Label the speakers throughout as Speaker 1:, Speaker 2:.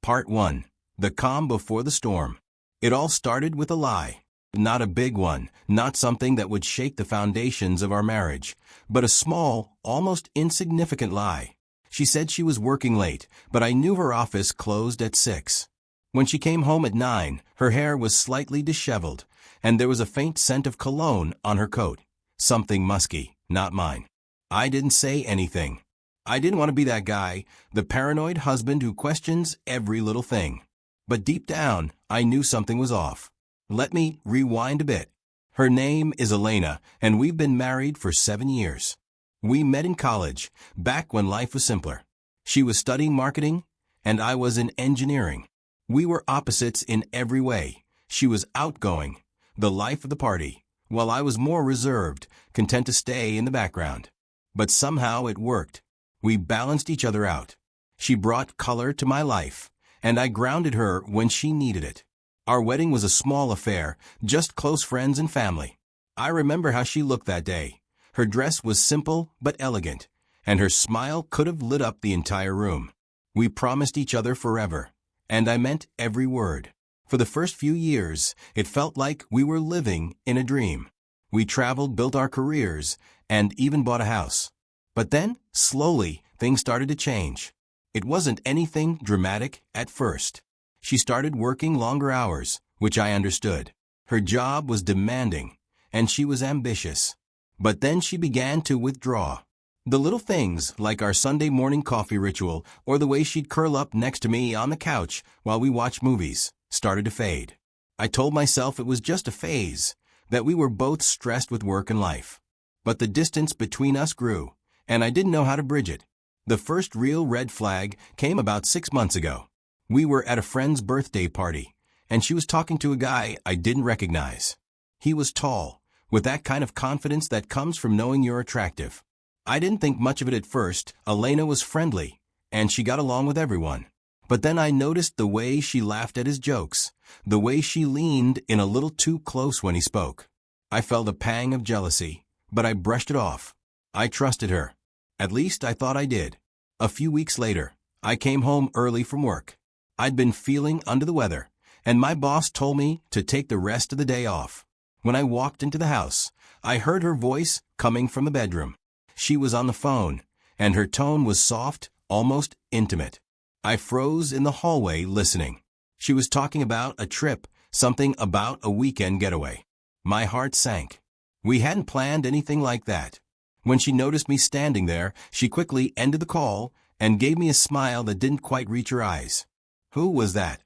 Speaker 1: Part 1. The Calm Before the Storm. It all started with a lie. Not a big one, not something that would shake the foundations of our marriage, but a small, almost insignificant lie. She said she was working late, but I knew her office closed at 6. When she came home at 9, her hair was slightly disheveled, and there was a faint scent of cologne on her coat. Something musky, not mine. I didn't say anything. I didn't want to be that guy, the paranoid husband who questions every little thing. But deep down, I knew something was off. Let me rewind a bit. Her name is Elena, and we've been married for 7 years. We met in college, back when life was simpler. She was studying marketing, and I was in engineering. We were opposites in every way. She was outgoing, the life of the party, while I was more reserved, content to stay in the background. But somehow it worked. We balanced each other out. She brought color to my life, and I grounded her when she needed it. Our wedding was a small affair, just close friends and family. I remember how she looked that day. Her dress was simple but elegant, and her smile could have lit up the entire room. We promised each other forever, and I meant every word. For the first few years, it felt like we were living in a dream. We traveled, built our careers, and even bought a house. But then, slowly, things started to change. It wasn't anything dramatic at first. She started working longer hours, which I understood. Her job was demanding, and she was ambitious. But then she began to withdraw. The little things, like our Sunday morning coffee ritual or the way she'd curl up next to me on the couch while we watched movies, started to fade. I told myself it was just a phase, that we were both stressed with work and life. But the distance between us grew, and I didn't know how to bridge it. The first real red flag came about 6 months ago. We were at a friend's birthday party, and she was talking to a guy I didn't recognize. He was tall, with that kind of confidence that comes from knowing you're attractive. I didn't think much of it at first. Elena was friendly, and she got along with everyone. But then I noticed the way she laughed at his jokes, the way she leaned in a little too close when he spoke. I felt a pang of jealousy, but I brushed it off. I trusted her. At least I thought I did. A few weeks later, I came home early from work. I'd been feeling under the weather, and my boss told me to take the rest of the day off. When I walked into the house, I heard her voice coming from the bedroom. She was on the phone, and her tone was soft, almost intimate. I froze in the hallway listening. She was talking about a trip, something about a weekend getaway. My heart sank. We hadn't planned anything like that. When she noticed me standing there, she quickly ended the call and gave me a smile that didn't quite reach her eyes. "Who was that?"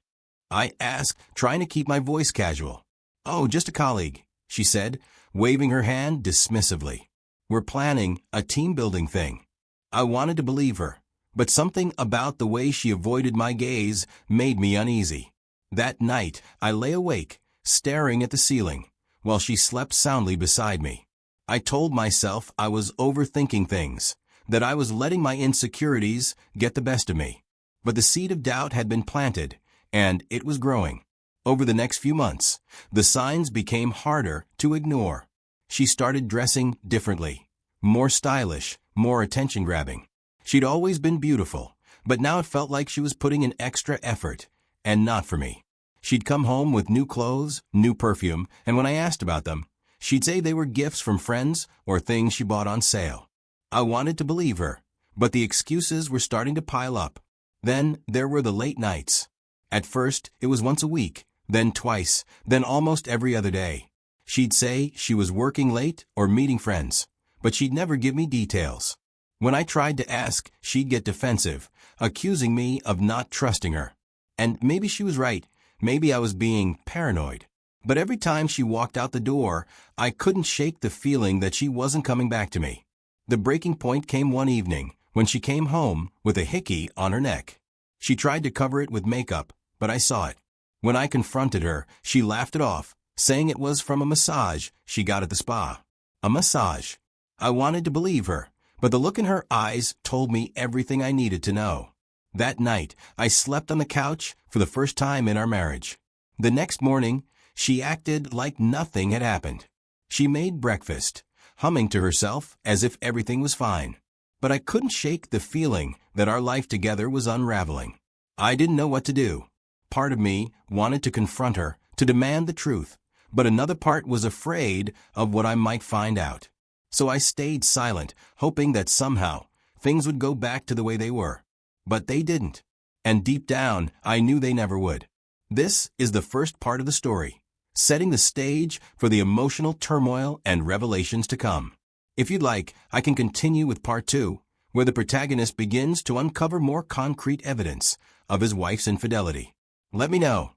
Speaker 1: I asked, trying to keep my voice casual. "Oh, just a colleague," she said, waving her hand dismissively. "We're planning a team-building thing." I wanted to believe her, but something about the way she avoided my gaze made me uneasy. That night, I lay awake, staring at the ceiling, while she slept soundly beside me. I told myself I was overthinking things, that I was letting my insecurities get the best of me. But the seed of doubt had been planted, and it was growing. Over the next few months, the signs became harder to ignore. She started dressing differently, more stylish, more attention-grabbing. She'd always been beautiful, but now it felt like she was putting in extra effort, and not for me. She'd come home with new clothes, new perfume, and when I asked about them, she'd say they were gifts from friends or things she bought on sale. I wanted to believe her, but the excuses were starting to pile up. Then there were the late nights. At first, it was once a week, then twice, then almost every other day. She'd say she was working late or meeting friends, but she'd never give me details. When I tried to ask, she'd get defensive, accusing me of not trusting her. And maybe she was right. Maybe I was being paranoid. But every time she walked out the door, I couldn't shake the feeling that she wasn't coming back to me. The breaking point came one evening, when she came home with a hickey on her neck. She tried to cover it with makeup, but I saw it. When I confronted her, she laughed it off, saying it was from a massage she got at the spa. A massage. I wanted to believe her, but the look in her eyes told me everything I needed to know. That night, I slept on the couch for the first time in our marriage. The next morning, she acted like nothing had happened. She made breakfast, humming to herself as if everything was fine. But I couldn't shake the feeling that our life together was unraveling. I didn't know what to do. Part of me wanted to confront her, to demand the truth, but another part was afraid of what I might find out. So I stayed silent, hoping that somehow things would go back to the way they were. But they didn't. And deep down, I knew they never would. This is the first part of the story, setting the stage for the emotional turmoil and revelations to come. If you'd like, I can continue with part 2, where the protagonist begins to uncover more concrete evidence of his wife's infidelity. Let me know.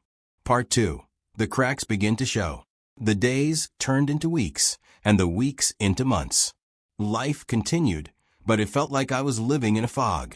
Speaker 1: Part 2. The cracks begin to show. The days turned into weeks, and the weeks into months. Life continued, but it felt like I was living in a fog.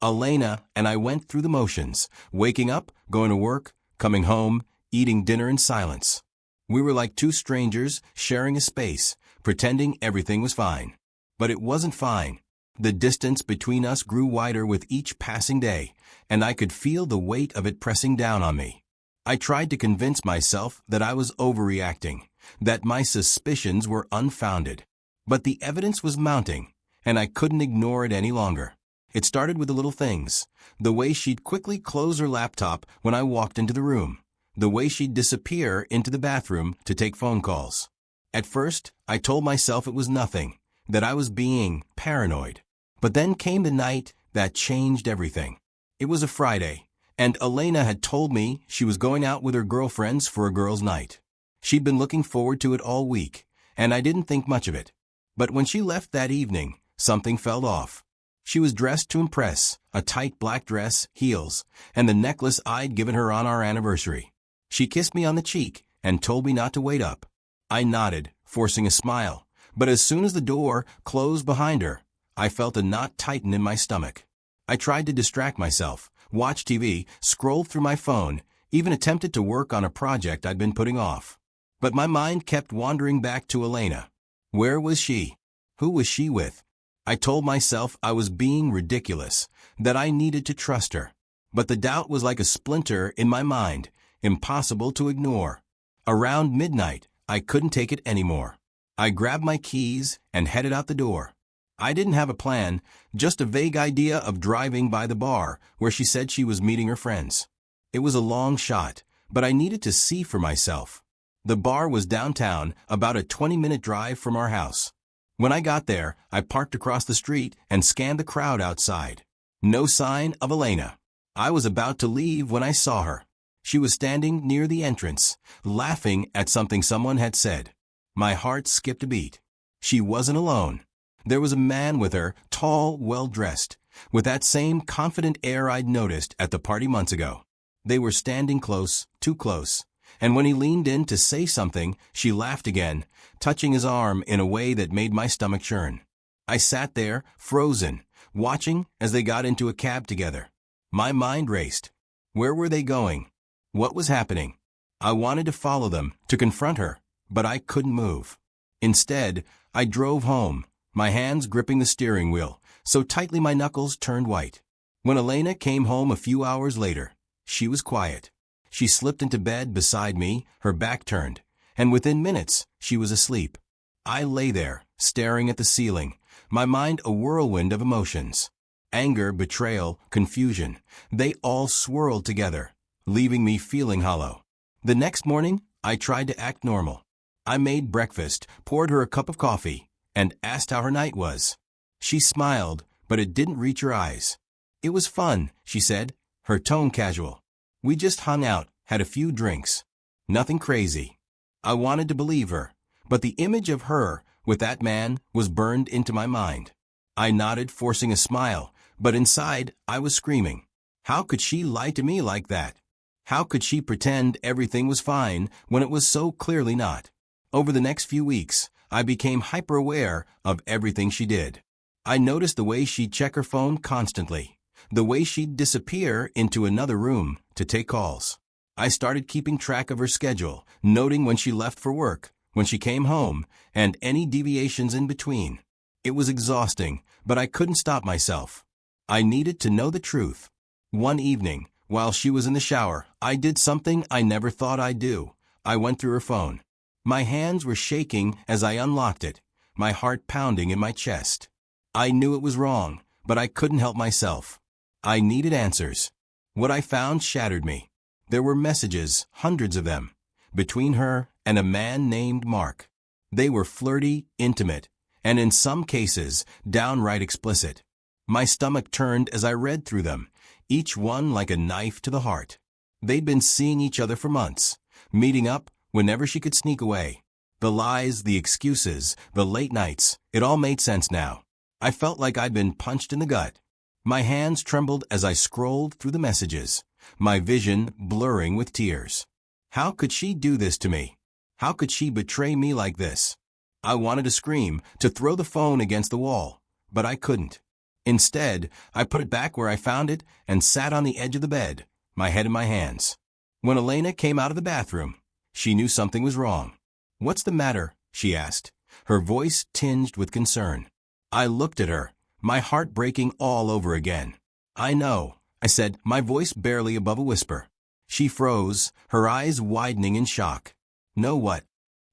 Speaker 1: Elena and I went through the motions, waking up, going to work, coming home, eating dinner in silence. We were like two strangers sharing a space, pretending everything was fine. But it wasn't fine. The distance between us grew wider with each passing day, and I could feel the weight of it pressing down on me. I tried to convince myself that I was overreacting, that my suspicions were unfounded. But the evidence was mounting, and I couldn't ignore it any longer. It started with the little things. The way she'd quickly close her laptop when I walked into the room. The way she'd disappear into the bathroom to take phone calls. At first, I told myself it was nothing, that I was being paranoid. But then came the night that changed everything. It was a Friday, and Elena had told me she was going out with her girlfriends for a girls' night. She'd been looking forward to it all week, and I didn't think much of it. But when she left that evening, something felt off. She was dressed to impress, a tight black dress, heels, and the necklace I'd given her on our anniversary. She kissed me on the cheek and told me not to wait up. I nodded, forcing a smile, but as soon as the door closed behind her, I felt a knot tighten in my stomach. I tried to distract myself, watch TV, scroll through my phone, even attempted to work on a project I'd been putting off. But my mind kept wandering back to Elena. Where was she? Who was she with? I told myself I was being ridiculous, that I needed to trust her. But the doubt was like a splinter in my mind, impossible to ignore. Around midnight, I couldn't take it anymore. I grabbed my keys and headed out the door. I didn't have a plan, just a vague idea of driving by the bar where she said she was meeting her friends. It was a long shot, but I needed to see for myself. The bar was downtown, about a 20-minute drive from our house. When I got there, I parked across the street and scanned the crowd outside. No sign of Elena. I was about to leave when I saw her. She was standing near the entrance, laughing at something someone had said. My heart skipped a beat. She wasn't alone. There was a man with her, tall, well-dressed, with that same confident air I'd noticed at the party months ago. They were standing close, too close, and when he leaned in to say something, she laughed again, touching his arm in a way that made my stomach churn. I sat there, frozen, watching as they got into a cab together. My mind raced. Where were they going? What was happening? I wanted to follow them, to confront her, but I couldn't move. Instead, I drove home, my hands gripping the steering wheel, so tightly my knuckles turned white. When Elena came home a few hours later, she was quiet. She slipped into bed beside me, her back turned, and within minutes, she was asleep. I lay there, staring at the ceiling, my mind a whirlwind of emotions. Anger, betrayal, confusion, they all swirled together, leaving me feeling hollow. The next morning, I tried to act normal. I made breakfast, poured her a cup of coffee, and asked how her night was. She smiled, but it didn't reach her eyes. It was fun, she said, her tone casual. We just hung out, had a few drinks. Nothing crazy. I wanted to believe her, but the image of her with that man was burned into my mind. I nodded, forcing a smile, but inside I was screaming. How could she lie to me like that? How could she pretend everything was fine when it was so clearly not? Over the next few weeks, I became hyper-aware of everything she did. I noticed the way she'd check her phone constantly, the way she'd disappear into another room to take calls. I started keeping track of her schedule, noting when she left for work, when she came home, and any deviations in between. It was exhausting, but I couldn't stop myself. I needed to know the truth. One evening, while she was in the shower, I did something I never thought I'd do. I went through her phone. My hands were shaking as I unlocked it, my heart pounding in my chest. I knew it was wrong, but I couldn't help myself. I needed answers. What I found shattered me. There were messages, hundreds of them, between her and a man named Mark. They were flirty, intimate, and in some cases, downright explicit. My stomach turned as I read through them, each one like a knife to the heart. They'd been seeing each other for months, meeting up whenever she could sneak away. The lies, the excuses, the late nights, it all made sense now. I felt like I'd been punched in the gut. My hands trembled as I scrolled through the messages, my vision blurring with tears. How could she do this to me? How could she betray me like this? I wanted to scream, to throw the phone against the wall, but I couldn't. Instead, I put it back where I found it and sat on the edge of the bed, my head in my hands. When Elena came out of the bathroom, she knew something was wrong. "What's the matter?" she asked, her voice tinged with concern. I looked at her, my heart breaking all over again. "I know," I said, my voice barely above a whisper. She froze, her eyes widening in shock. "Know what?"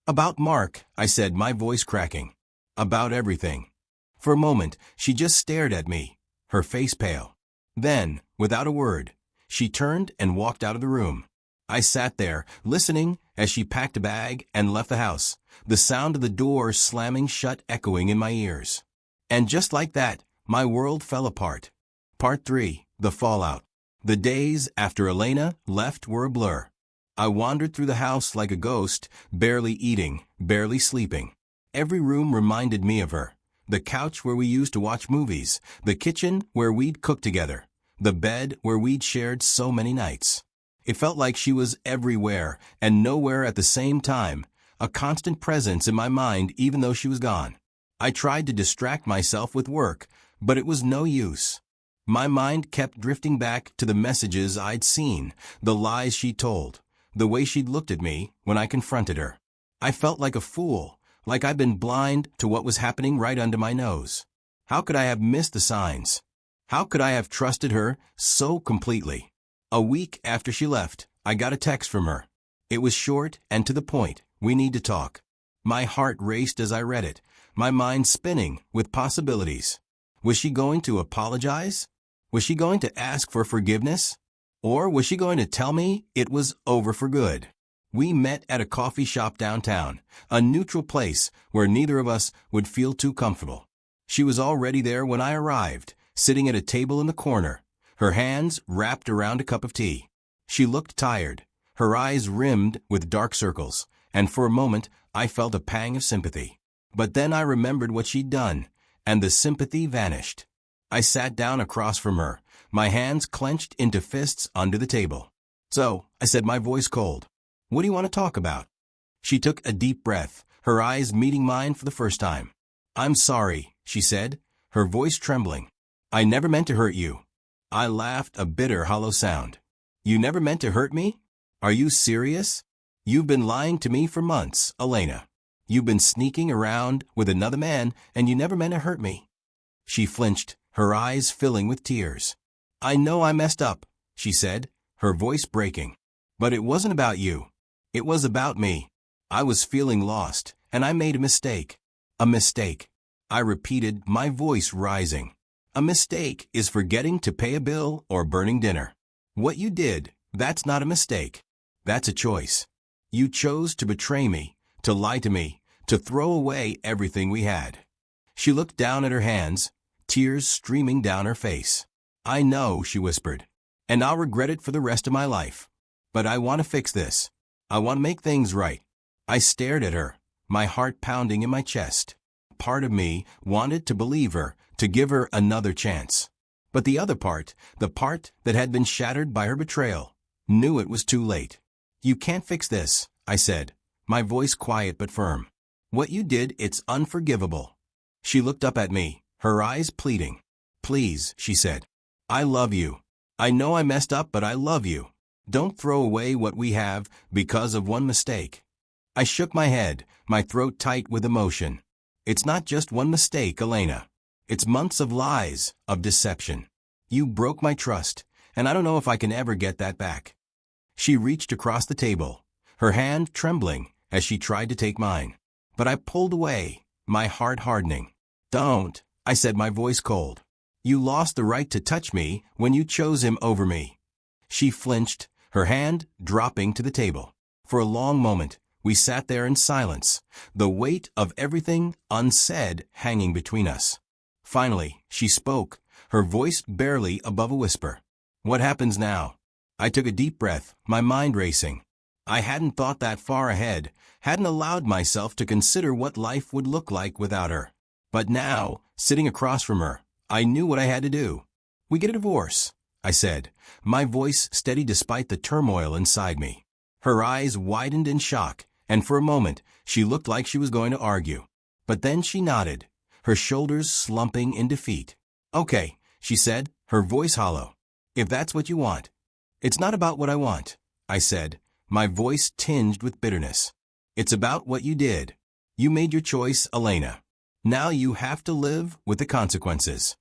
Speaker 1: "About Mark," I said, my voice cracking. "About everything." For a moment, she just stared at me, her face pale. Then, without a word, she turned and walked out of the room. I sat there, listening as she packed a bag and left the house, the sound of the door slamming shut echoing in my ears. And just like that, my world fell apart. Part 3, The Fallout. The days after Elena left were a blur. I wandered through the house like a ghost, barely eating, barely sleeping. Every room reminded me of her. The couch where we used to watch movies, the kitchen where we'd cook together, the bed where we'd shared so many nights. It felt like she was everywhere and nowhere at the same time, a constant presence in my mind even though she was gone. I tried to distract myself with work, but it was no use. My mind kept drifting back to the messages I'd seen, the lies she told, the way she'd looked at me when I confronted her. I felt like a fool, like I'd been blind to what was happening right under my nose. How could I have missed the signs? How could I have trusted her so completely? A week after she left, I got a text from her. It was short and to the point. "We need to talk." My heart raced as I read it, my mind spinning with possibilities. Was she going to apologize? Was she going to ask for forgiveness? Or was she going to tell me it was over for good? We met at a coffee shop downtown, a neutral place where neither of us would feel too comfortable. She was already there when I arrived, sitting at a table in the corner, her hands wrapped around a cup of tea. She looked tired, her eyes rimmed with dark circles, and for a moment I felt a pang of sympathy. But then I remembered what she'd done, and the sympathy vanished. I sat down across from her, my hands clenched into fists under the table. "So," I said, my voice cold, "what do you want to talk about?" She took a deep breath, her eyes meeting mine for the first time. "I'm sorry," she said, her voice trembling. "I never meant to hurt you." I laughed, a bitter, hollow sound. "You never meant to hurt me? Are you serious? You've been lying to me for months, Elena. You've been sneaking around with another man, and you never meant to hurt me." She flinched, her eyes filling with tears. "I know I messed up," she said, her voice breaking. "But it wasn't about you. It was about me. I was feeling lost, and I made a mistake." "A mistake," I repeated, my voice rising. "A mistake is forgetting to pay a bill or burning dinner. What you did, that's not a mistake. That's a choice. You chose to betray me, to lie to me, to throw away everything we had." She looked down at her hands, tears streaming down her face. "I know," she whispered, "and I'll regret it for the rest of my life. But I want to fix this. I want to make things right." I stared at her, my heart pounding in my chest. Part of me wanted to believe her, to give her another chance. But the other part, the part that had been shattered by her betrayal, knew it was too late. "You can't fix this," I said, my voice quiet but firm. "What you did, it's unforgivable." She looked up at me, her eyes pleading. "Please," she said. "I love you. I know I messed up, but I love you. Don't throw away what we have because of one mistake." I shook my head, my throat tight with emotion. "It's not just one mistake, Elena. It's months of lies, of deception. You broke my trust, and I don't know if I can ever get that back." She reached across the table, her hand trembling as she tried to take mine. But I pulled away, my heart hardening. "Don't," I said, my voice cold. "You lost the right to touch me when you chose him over me." She flinched, her hand dropping to the table. For a long moment, we sat there in silence, the weight of everything unsaid hanging between us. Finally, she spoke, her voice barely above a whisper. "What happens now?" I took a deep breath, my mind racing. I hadn't thought that far ahead, hadn't allowed myself to consider what life would look like without her. But now, sitting across from her, I knew what I had to do. "We get a divorce," I said, my voice steady despite the turmoil inside me. Her eyes widened in shock, and for a moment, she looked like she was going to argue. But then she nodded, her shoulders slumping in defeat. "Okay," she said, her voice hollow. "If that's what you want." "It's not about what I want," I said, my voice tinged with bitterness. "It's about what you did. You made your choice, Elena. Now you have to live with the consequences."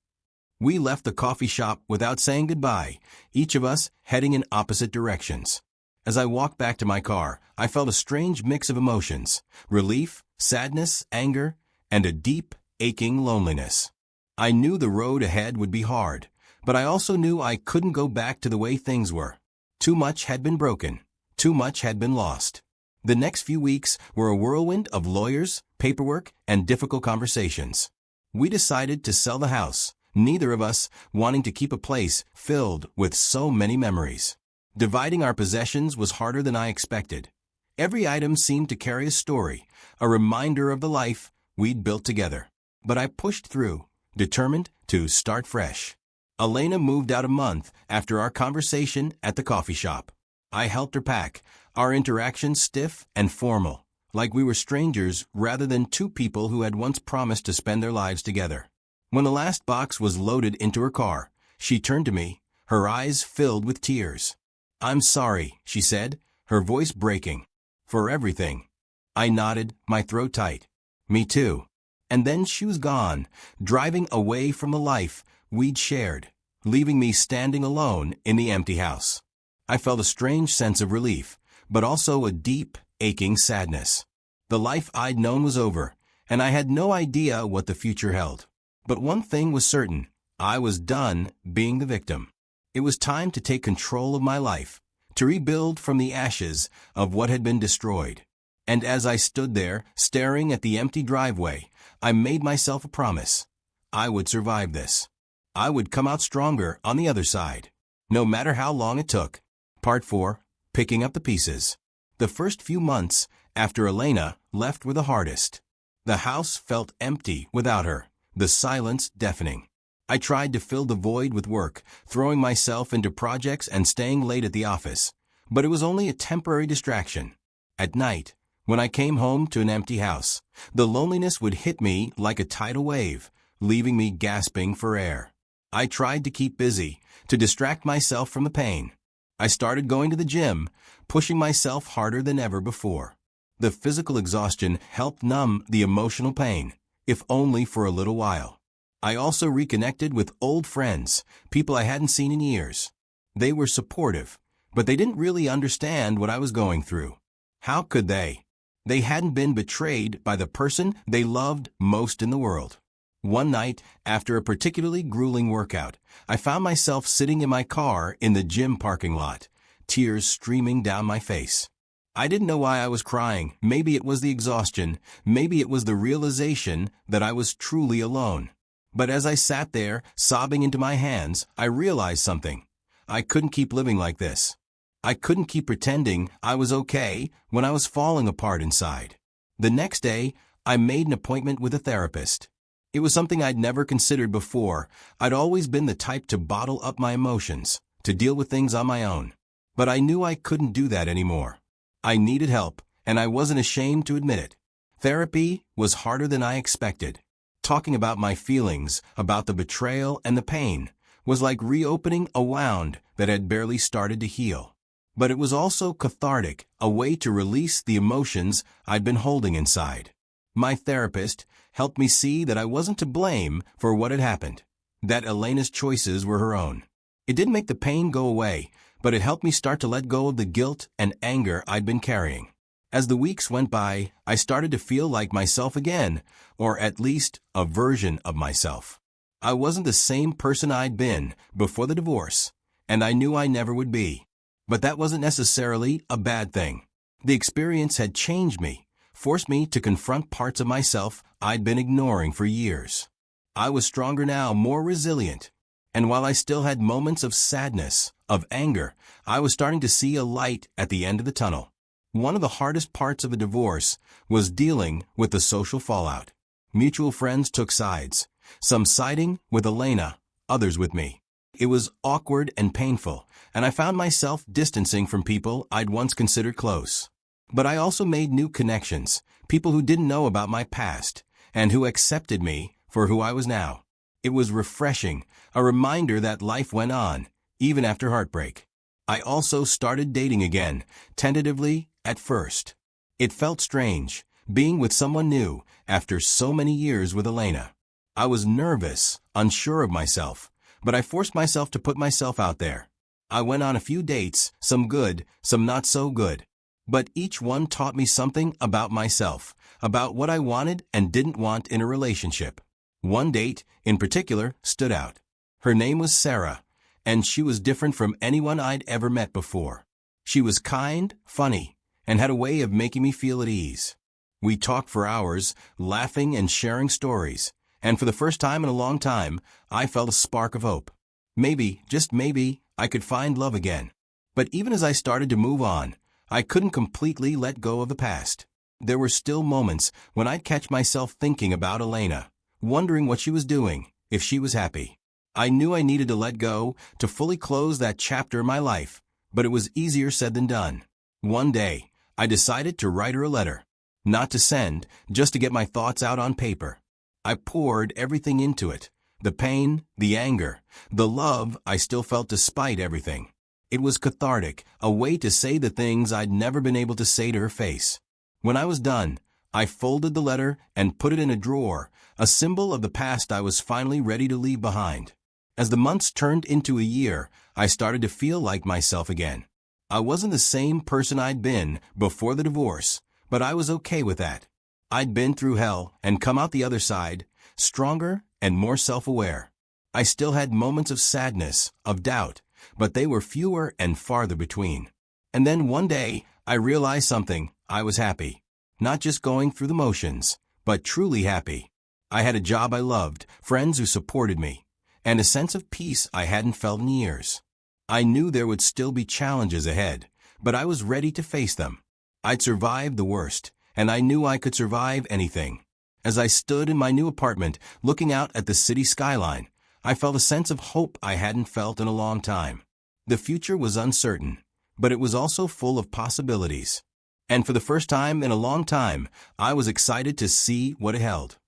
Speaker 1: We left the coffee shop without saying goodbye, each of us heading in opposite directions. As I walked back to my car, I felt a strange mix of emotions: relief, sadness, anger, and a deep, aching loneliness. I knew the road ahead would be hard, but I also knew I couldn't go back to the way things were. Too much had been broken. Too much had been lost. The next few weeks were a whirlwind of lawyers, paperwork, and difficult conversations. We decided to sell the house, neither of us wanting to keep a place filled with so many memories. Dividing our possessions was harder than I expected. Every item seemed to carry a story, a reminder of the life we'd built together. But I pushed through, determined to start fresh. Elena moved out a month after our conversation at the coffee shop. I helped her pack, our interaction stiff and formal, like we were strangers rather than two people who had once promised to spend their lives together. When the last box was loaded into her car, she turned to me, her eyes filled with tears. "I'm sorry," she said, her voice breaking. "For everything." I nodded, my throat tight. "Me too." And then she was gone, driving away from the life we'd shared, leaving me standing alone in the empty house. I felt a strange sense of relief, but also a deep, aching sadness. The life I'd known was over, and I had no idea what the future held. But one thing was certain: I was done being the victim. It was time to take control of my life, to rebuild from the ashes of what had been destroyed. And as I stood there, staring at the empty driveway, I made myself a promise. I would survive this. I would come out stronger on the other side, no matter how long it took. Part 4. Picking up the pieces. The first few months after Elena left were the hardest. The house felt empty without her, the silence deafening. I tried to fill the void with work, throwing myself into projects and staying late at the office, but it was only a temporary distraction. At night, when I came home to an empty house, the loneliness would hit me like a tidal wave, leaving me gasping for air. I tried to keep busy, to distract myself from the pain. I started going to the gym, pushing myself harder than ever before. The physical exhaustion helped numb the emotional pain, if only for a little while. I also reconnected with old friends, people I hadn't seen in years. They were supportive, but they didn't really understand what I was going through. How could they? They hadn't been betrayed by the person they loved most in the world. One night, after a particularly grueling workout, I found myself sitting in my car in the gym parking lot, tears streaming down my face. I didn't know why I was crying. Maybe it was the exhaustion, maybe it was the realization that I was truly alone. But as I sat there, sobbing into my hands, I realized something. I couldn't keep living like this. I couldn't keep pretending I was okay when I was falling apart inside. The next day, I made an appointment with a therapist. It was something I'd never considered before. I'd always been the type to bottle up my emotions, to deal with things on my own. But I knew I couldn't do that anymore. I needed help, and I wasn't ashamed to admit it. Therapy was harder than I expected. Talking about my feelings, about the betrayal and the pain, was like reopening a wound that had barely started to heal. But it was also cathartic, a way to release the emotions I'd been holding inside. My therapist helped me see that I wasn't to blame for what had happened, that Elena's choices were her own. It didn't make the pain go away, but it helped me start to let go of the guilt and anger I'd been carrying. As the weeks went by, I started to feel like myself again, or at least a version of myself. I wasn't the same person I'd been before the divorce, and I knew I never would be. But that wasn't necessarily a bad thing. The experience had changed me, forced me to confront parts of myself I'd been ignoring for years. I was stronger now, more resilient. And while I still had moments of sadness, of anger, I was starting to see a light at the end of the tunnel. One of the hardest parts of a divorce was dealing with the social fallout. Mutual friends took sides, some siding with Elena, others with me. It was awkward and painful, and I found myself distancing from people I'd once considered close. But I also made new connections, people who didn't know about my past, and who accepted me for who I was now. It was refreshing, a reminder that life went on, even after heartbreak. I also started dating again, tentatively at first. It felt strange, being with someone new after so many years with Elena. I was nervous, unsure of myself, but I forced myself to put myself out there. I went on a few dates, some good, some not so good. But each one taught me something about myself, about what I wanted and didn't want in a relationship. One date, in particular, stood out. Her name was Sarah, and she was different from anyone I'd ever met before. She was kind, funny, and had a way of making me feel at ease. We talked for hours, laughing and sharing stories, and for the first time in a long time, I felt a spark of hope. Maybe, just maybe, I could find love again. But even as I started to move on, I couldn't completely let go of the past. There were still moments when I'd catch myself thinking about Elena, wondering what she was doing, if she was happy. I knew I needed to let go to fully close that chapter in my life, but it was easier said than done. One day, I decided to write her a letter. Not to send, just to get my thoughts out on paper. I poured everything into it. The pain, the anger, the love I still felt despite everything. It was cathartic, a way to say the things I'd never been able to say to her face. When I was done, I folded the letter and put it in a drawer, a symbol of the past I was finally ready to leave behind. As the months turned into a year, I started to feel like myself again. I wasn't the same person I'd been before the divorce, but I was okay with that. I'd been through hell and come out the other side, stronger and more self-aware. I still had moments of sadness, of doubt, but they were fewer and farther between. And then one day, I realized something. I was happy. Not just going through the motions, but truly happy. I had a job I loved, friends who supported me, and a sense of peace I hadn't felt in years. I knew there would still be challenges ahead, but I was ready to face them. I'd survived the worst, and I knew I could survive anything. As I stood in my new apartment, looking out at the city skyline, I felt a sense of hope I hadn't felt in a long time. The future was uncertain, but it was also full of possibilities. And for the first time in a long time, I was excited to see what it held.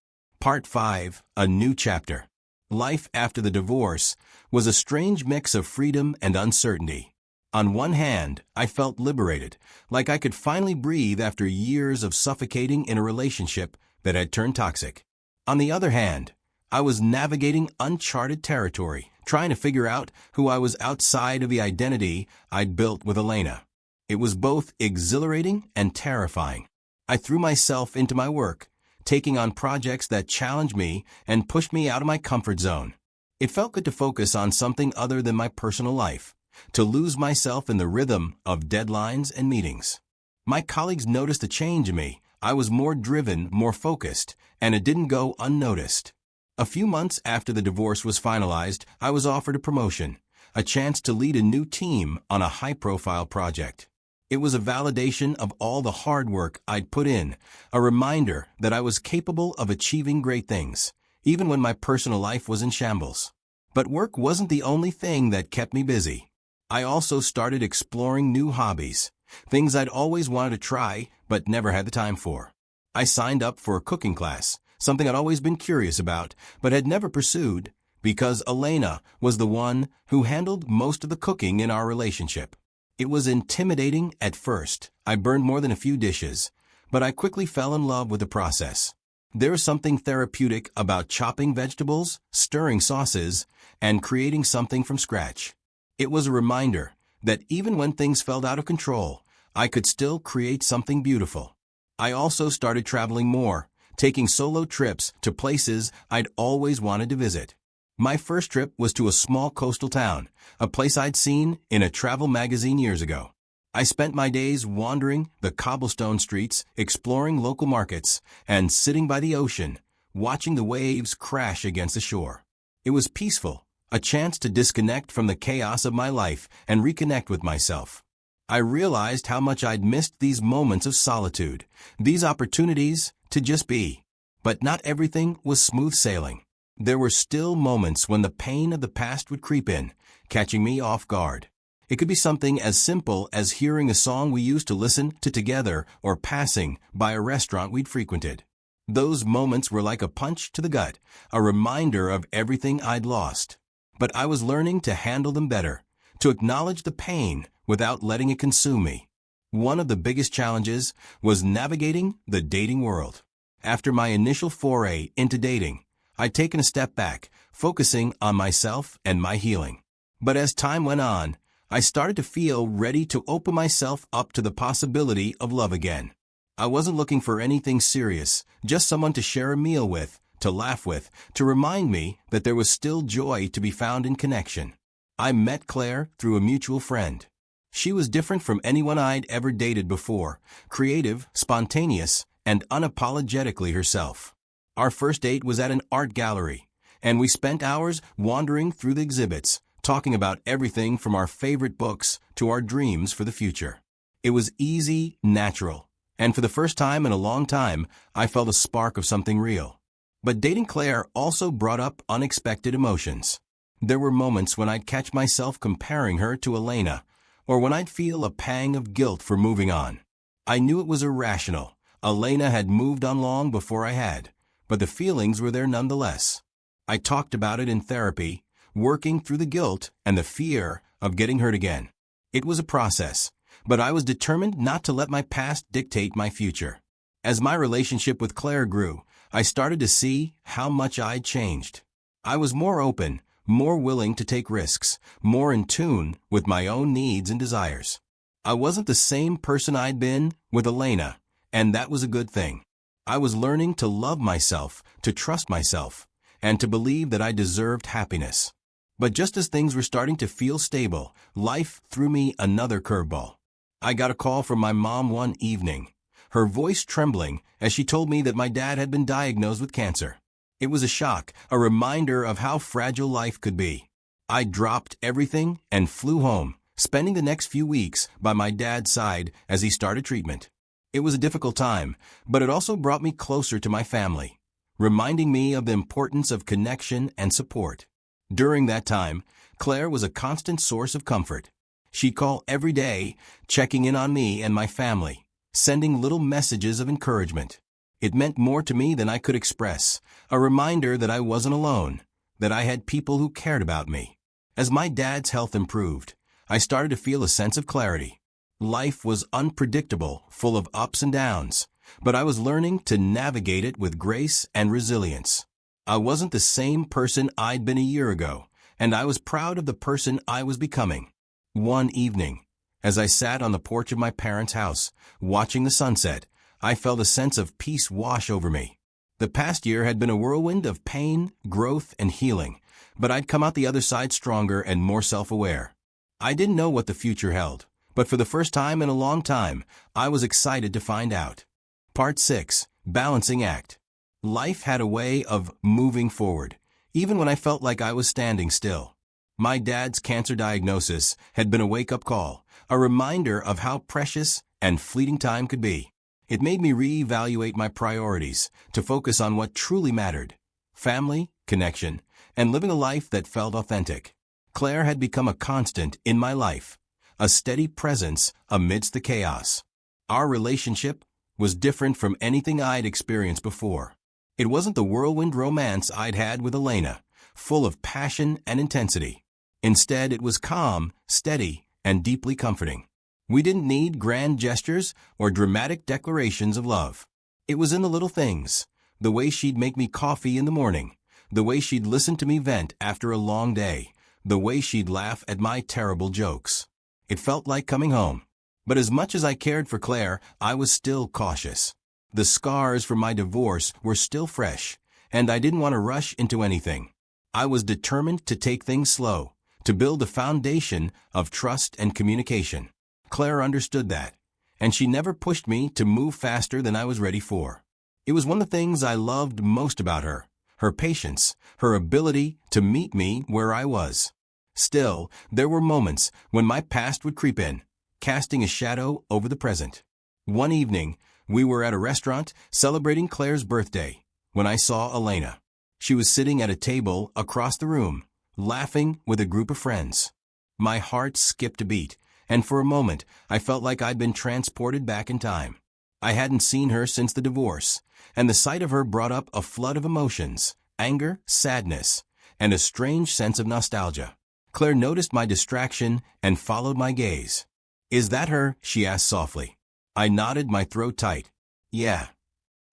Speaker 1: Part 5, A New Chapter. Life after the divorce was a strange mix of freedom and uncertainty. On one hand, I felt liberated, like I could finally breathe after years of suffocating in a relationship that had turned toxic. On the other hand, I was navigating uncharted territory, trying to figure out who I was outside of the identity I'd built with Elena. It was both exhilarating and terrifying. I threw myself into my work, taking on projects that challenged me and pushed me out of my comfort zone. It felt good to focus on something other than my personal life, to lose myself in the rhythm of deadlines and meetings. My colleagues noticed a change in me. I was more driven, more focused, and it didn't go unnoticed. A few months after the divorce was finalized, I was offered a promotion, a chance to lead a new team on a high-profile project. It was a validation of all the hard work I'd put in, a reminder that I was capable of achieving great things, even when my personal life was in shambles. But work wasn't the only thing that kept me busy. I also started exploring new hobbies, things I'd always wanted to try but never had the time for. I signed up for a cooking class, something I'd always been curious about but had never pursued, because Elena was the one who handled most of the cooking in our relationship. It was intimidating at first. I burned more than a few dishes, but I quickly fell in love with the process. There was something therapeutic about chopping vegetables, stirring sauces, and creating something from scratch. It was a reminder that even when things felt out of control, I could still create something beautiful. I also started traveling more, taking solo trips to places I'd always wanted to visit. My first trip was to a small coastal town, a place I'd seen in a travel magazine years ago. I spent my days wandering the cobblestone streets, exploring local markets, and sitting by the ocean, watching the waves crash against the shore. It was peaceful, a chance to disconnect from the chaos of my life and reconnect with myself. I realized how much I'd missed these moments of solitude, these opportunities to just be. But not everything was smooth sailing. There were still moments when the pain of the past would creep in, catching me off guard. It could be something as simple as hearing a song we used to listen to together or passing by a restaurant we'd frequented. Those moments were like a punch to the gut, a reminder of everything I'd lost. But I was learning to handle them better, to acknowledge the pain without letting it consume me. One of the biggest challenges was navigating the dating world. After my initial foray into dating, I'd taken a step back, focusing on myself and my healing. But as time went on, I started to feel ready to open myself up to the possibility of love again. I wasn't looking for anything serious, just someone to share a meal with, to laugh with, to remind me that there was still joy to be found in connection. I met Claire through a mutual friend. She was different from anyone I'd ever dated before, creative, spontaneous, and unapologetically herself. Our first date was at an art gallery, and we spent hours wandering through the exhibits, talking about everything from our favorite books to our dreams for the future. It was easy, natural, and for the first time in a long time, I felt a spark of something real. But dating Claire also brought up unexpected emotions. There were moments when I'd catch myself comparing her to Elena, or when I'd feel a pang of guilt for moving on. I knew it was irrational. Elena had moved on long before I had, but the feelings were there nonetheless. I talked about it in therapy, working through the guilt and the fear of getting hurt again. It was a process, but I was determined not to let my past dictate my future. As my relationship with Claire grew, I started to see how much I'd changed. I was more open, more willing to take risks, more in tune with my own needs and desires. I wasn't the same person I'd been with Elena, and that was a good thing. I was learning to love myself, to trust myself, and to believe that I deserved happiness. But just as things were starting to feel stable, life threw me another curveball. I got a call from my mom one evening, her voice trembling as she told me that my dad had been diagnosed with cancer. It was a shock, a reminder of how fragile life could be. I dropped everything and flew home, spending the next few weeks by my dad's side as he started treatment. It was a difficult time, but it also brought me closer to my family, reminding me of the importance of connection and support. During that time, Claire was a constant source of comfort. She'd call every day, checking in on me and my family, sending little messages of encouragement. It meant more to me than I could express, a reminder that I wasn't alone, that I had people who cared about me. As my dad's health improved, I started to feel a sense of clarity. Life was unpredictable, full of ups and downs, but I was learning to navigate it with grace and resilience. I wasn't the same person I'd been a year ago, and I was proud of the person I was becoming. One evening, as I sat on the porch of my parents' house, watching the sunset, I felt a sense of peace wash over me. The past year had been a whirlwind of pain, growth, and healing, but I'd come out the other side stronger and more self-aware. I didn't know what the future held, but for the first time in a long time, I was excited to find out. Part 6. Balancing Act. Life had a way of moving forward, even when I felt like I was standing still. My dad's cancer diagnosis had been a wake-up call, a reminder of how precious and fleeting time could be. It made me reevaluate my priorities, to focus on what truly mattered: family, connection, and living a life that felt authentic. Claire had become a constant in my life, a steady presence amidst the chaos. Our relationship was different from anything I'd experienced before. It wasn't the whirlwind romance I'd had with Elena, full of passion and intensity. Instead, it was calm, steady, and deeply comforting. We didn't need grand gestures or dramatic declarations of love. It was in the little things: the way she'd make me coffee in the morning, the way she'd listen to me vent after a long day, the way she'd laugh at my terrible jokes. It felt like coming home. But as much as I cared for Claire, I was still cautious. The scars from my divorce were still fresh, and I didn't want to rush into anything. I was determined to take things slow, to build a foundation of trust and communication. Claire understood that, and she never pushed me to move faster than I was ready for. It was one of the things I loved most about her, her patience, her ability to meet me where I was. Still, there were moments when my past would creep in, casting a shadow over the present. One evening, we were at a restaurant celebrating Claire's birthday when I saw Elena. She was sitting at a table across the room, laughing with a group of friends. My heart skipped a beat, and for a moment I felt like I'd been transported back in time. I hadn't seen her since the divorce, and the sight of her brought up a flood of emotions, anger, sadness, and a strange sense of nostalgia. Claire noticed my distraction and followed my gaze. "Is that her?" she asked softly. I nodded, my throat tight. "Yeah."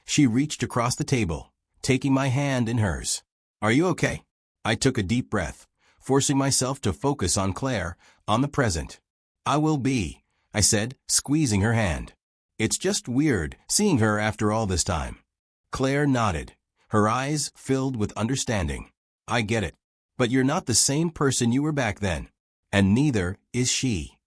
Speaker 1: She reached across the table, taking my hand in hers. "Are you okay?" I took a deep breath, forcing myself to focus on Claire, on the present. "I will be," I said, squeezing her hand. "It's just weird seeing her after all this time." Claire nodded, her eyes filled with understanding. "I get it. But you're not the same person you were back then. And neither is she."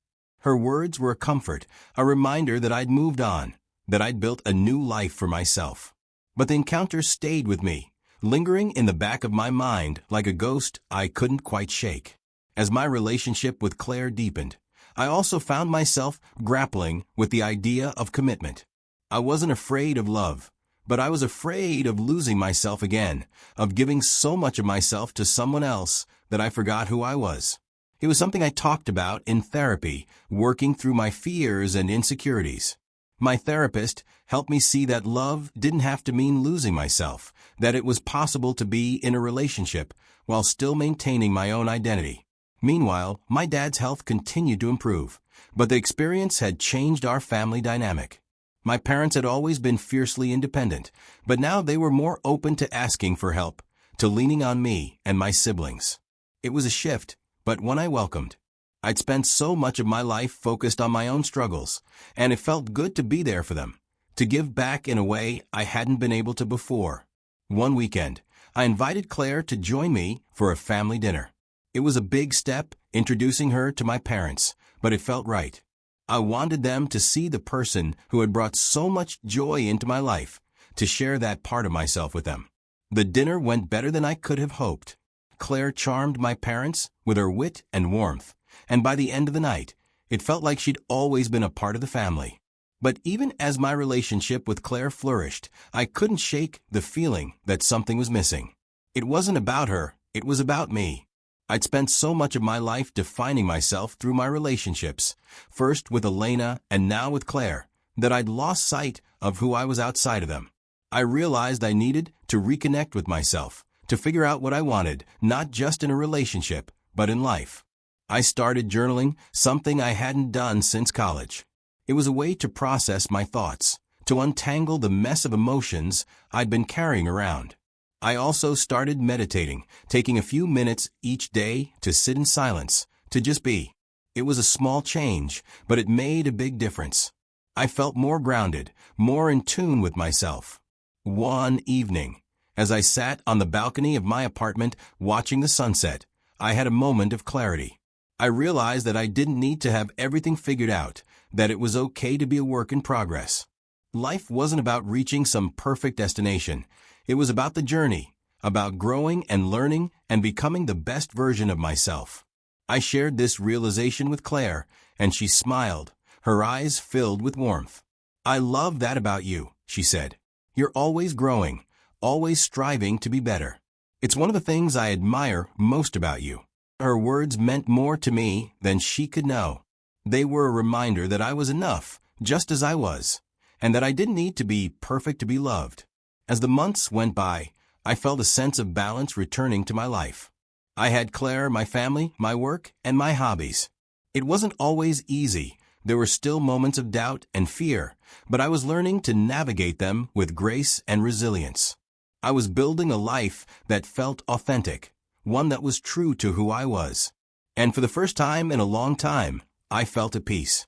Speaker 1: Her words were a comfort, a reminder that I'd moved on, that I'd built a new life for myself. But the encounter stayed with me, lingering in the back of my mind like a ghost I couldn't quite shake. As my relationship with Claire deepened, I also found myself grappling with the idea of commitment. I wasn't afraid of love, but I was afraid of losing myself again, of giving so much of myself to someone else that I forgot who I was. It was something I talked about in therapy, working through my fears and insecurities. My therapist helped me see that love didn't have to mean losing myself, that it was possible to be in a relationship while still maintaining my own identity. Meanwhile, my dad's health continued to improve, but the experience had changed our family dynamic. My parents had always been fiercely independent, but now they were more open to asking for help, to leaning on me and my siblings. It was a shift, but one I welcomed. I'd spent so much of my life focused on my own struggles, and it felt good to be there for them, to give back in a way I hadn't been able to before. One weekend, I invited Claire to join me for a family dinner. It was a big step, introducing her to my parents, but it felt right. I wanted them to see the person who had brought so much joy into my life, to share that part of myself with them. The dinner went better than I could have hoped. Claire charmed my parents with her wit and warmth, and by the end of the night, it felt like she'd always been a part of the family. But even as my relationship with Claire flourished, I couldn't shake the feeling that something was missing. It wasn't about her, it was about me. I'd spent so much of my life defining myself through my relationships, first with Elena and now with Claire, that I'd lost sight of who I was outside of them. I realized I needed to reconnect with myself, to figure out what I wanted, not just in a relationship, but in life. I started journaling, something I hadn't done since college. It was a way to process my thoughts, to untangle the mess of emotions I'd been carrying around. I also started meditating, taking a few minutes each day to sit in silence, to just be. It was a small change, but it made a big difference. I felt more grounded, more in tune with myself. One evening, as I sat on the balcony of my apartment watching the sunset, I had a moment of clarity. I realized that I didn't need to have everything figured out, that it was okay to be a work in progress. Life wasn't about reaching some perfect destination. It was about the journey, about growing and learning and becoming the best version of myself. I shared this realization with Claire, and she smiled, her eyes filled with warmth. "I love that about you," she said. "You're always growing, always striving to be better. It's one of the things I admire most about you." Her words meant more to me than she could know. They were a reminder that I was enough, just as I was, and that I didn't need to be perfect to be loved. As the months went by, I felt a sense of balance returning to my life. I had Claire, my family, my work, and my hobbies. It wasn't always easy. There were still moments of doubt and fear, but I was learning to navigate them with grace and resilience. I was building a life that felt authentic, one that was true to who I was. And for the first time in a long time, I felt at peace.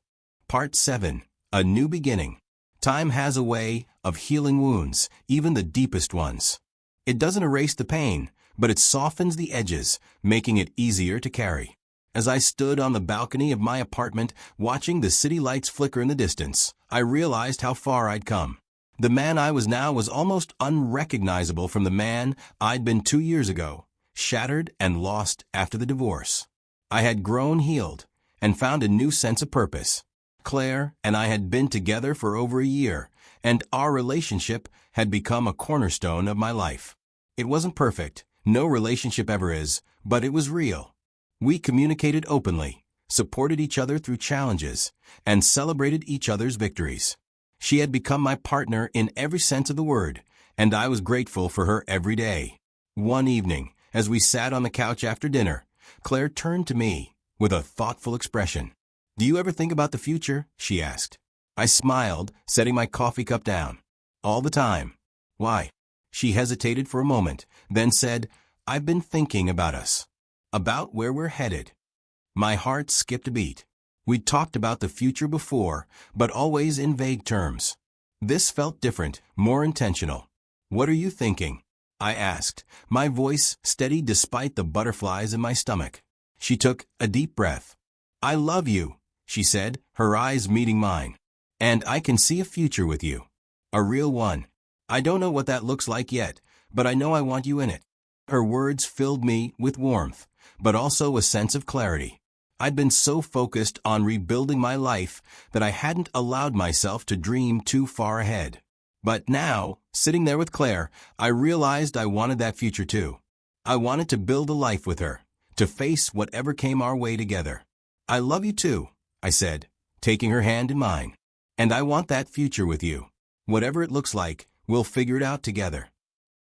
Speaker 1: Part 7. A New Beginning. Time has a way of healing wounds, even the deepest ones. It doesn't erase the pain, but it softens the edges, making it easier to carry. As I stood on the balcony of my apartment, watching the city lights flicker in the distance, I realized how far I'd come. The man I was now was almost unrecognizable from the man I'd been 2 years ago, shattered and lost after the divorce. I had grown healed and found a new sense of purpose. Claire and I had been together for over a year, and our relationship had become a cornerstone of my life. It wasn't perfect, no relationship ever is, but it was real. We communicated openly, supported each other through challenges, and celebrated each other's victories. She had become my partner in every sense of the word, and I was grateful for her every day. One evening, as we sat on the couch after dinner, Claire turned to me with a thoughtful expression. "Do you ever think about the future?" she asked. I smiled, setting my coffee cup down. "All the time." "Why?" She hesitated for a moment, then said, "I've been thinking about us. About where we're headed." My heart skipped a beat. We'd talked about the future before, but always in vague terms. This felt different, more intentional. "What are you thinking?" I asked, my voice steady despite the butterflies in my stomach. She took a deep breath. "I love you," she said, her eyes meeting mine. "And I can see a future with you. A real one. I don't know what that looks like yet, but I know I want you in it." Her words filled me with warmth, but also a sense of clarity. I'd been so focused on rebuilding my life that I hadn't allowed myself to dream too far ahead. But now, sitting there with Claire, I realized I wanted that future too. I wanted to build a life with her, to face whatever came our way together. "I love you too," I said, taking her hand in mine. "And I want that future with you. Whatever it looks like, we'll figure it out together."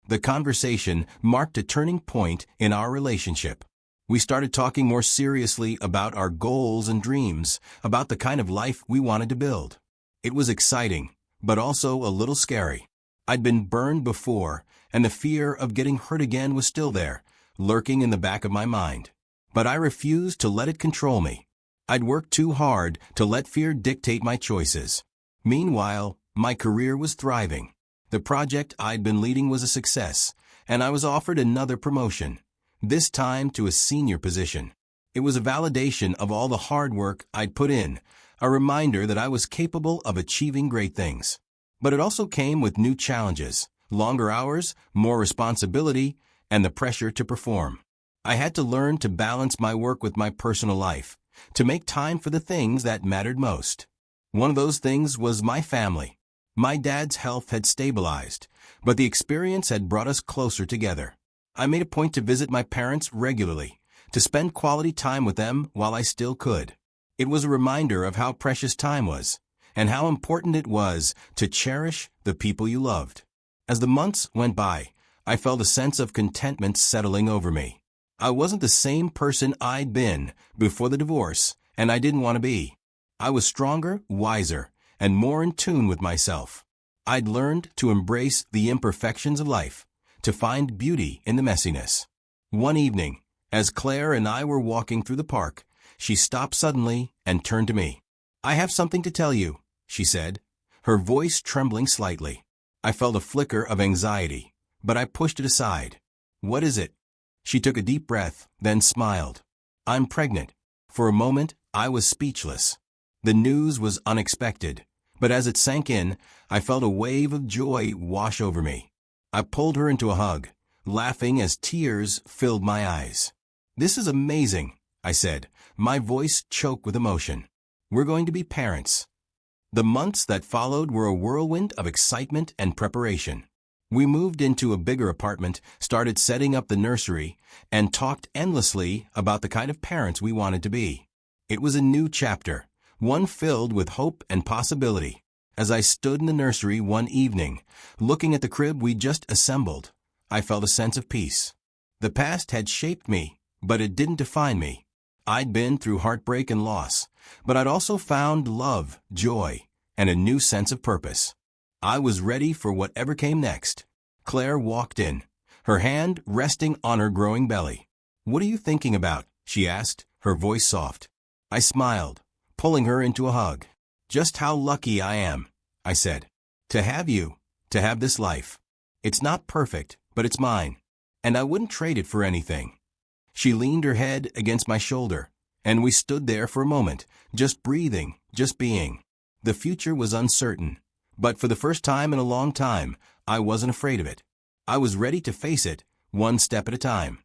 Speaker 1: The conversation marked a turning point in our relationship. We started talking more seriously about our goals and dreams, about the kind of life we wanted to build. It was exciting, but also a little scary. I'd been burned before, and the fear of getting hurt again was still there, lurking in the back of my mind. But I refused to let it control me. I'd worked too hard to let fear dictate my choices. Meanwhile, my career was thriving. The project I'd been leading was a success, and I was offered another promotion, this time to a senior position. It was a validation of all the hard work I'd put in, a reminder that I was capable of achieving great things. But it also came with new challenges, longer hours, more responsibility, and the pressure to perform. I had to learn to balance my work with my personal life, to make time for the things that mattered most. One of those things was my family. My dad's health had stabilized, but the experience had brought us closer together. I made a point to visit my parents regularly, to spend quality time with them while I still could. It was a reminder of how precious time was, and how important it was to cherish the people you loved. As the months went by, I felt a sense of contentment settling over me. I wasn't the same person I'd been before the divorce, and I didn't want to be. I was stronger, wiser, and more in tune with myself. I'd learned to embrace the imperfections of life, to find beauty in the messiness. One evening, as Claire and I were walking through the park, she stopped suddenly and turned to me. "I have something to tell you," she said, her voice trembling slightly. I felt a flicker of anxiety, but I pushed it aside. "What is it?" She took a deep breath, then smiled. "I'm pregnant." For a moment, I was speechless. The news was unexpected, but as it sank in, I felt a wave of joy wash over me. I pulled her into a hug, laughing as tears filled my eyes. "This is amazing," I said, my voice choked with emotion. "We're going to be parents." The months that followed were a whirlwind of excitement and preparation. We moved into a bigger apartment, started setting up the nursery, and talked endlessly about the kind of parents we wanted to be. It was a new chapter, one filled with hope and possibility. As I stood in the nursery one evening, looking at the crib we just assembled, I felt a sense of peace. The past had shaped me, but it didn't define me. I'd been through heartbreak and loss, but I'd also found love, joy, and a new sense of purpose. I was ready for whatever came next. Claire walked in, her hand resting on her growing belly. "What are you thinking about?" she asked, her voice soft. I smiled, pulling her into a hug. "Just how lucky I am," I said, "to have you, to have this life. It's not perfect, but it's mine." and I wouldn't trade it for anything. She leaned her head against my shoulder, and we stood there for a moment, just breathing, just being. The future was uncertain, but for the first time in a long time, I wasn't afraid of it. I was ready to face it, one step at a time.